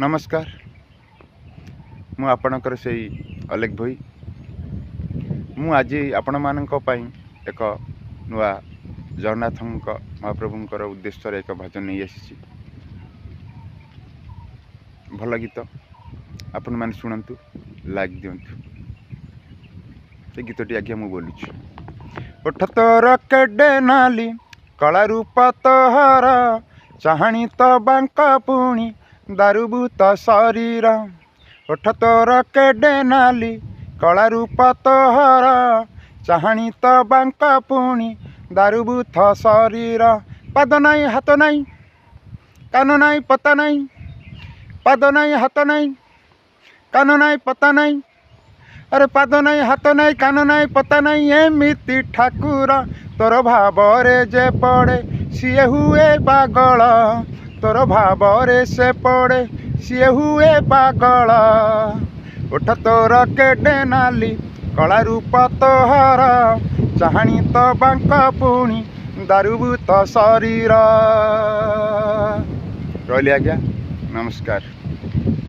नमस्कार मु आपणकर से अलेख भई मु आज आपण मानक पई एक नुआ जगन्नाथ महाप्रभुंकर उद्देश्य एक भजन नहीं आसी भल गीत आपण मैंने शुणु लाइक दिंतु से गीतटी आज्ञा मु बोलुची। ओठ तोर केडे नाली कला रूप तोहर चाहणी तो बांक पुणी दारुभूत शरीर। ओठ तोर केडे नाली कला रूप तोहर चाहणी तो बांक पुणी दारुभूत शरीर। पाद नाई हाथ नाई कान नाई पता नाई पाद नाई हाथ नाई कान नाई पता नाई अरे पाद नाई हाथ नाई कान नाई पता नाई एमिति ठाकुर तोर भावरे जे पड़े सीए हुए पागल तोर भावरे से पड़े सीए हुए पागल। ओठ तोर केडे नाली कला रूप तोहर चाहणी तो बांक पुणी दारुभूत शरीर। रही आज्ञा नमस्कार।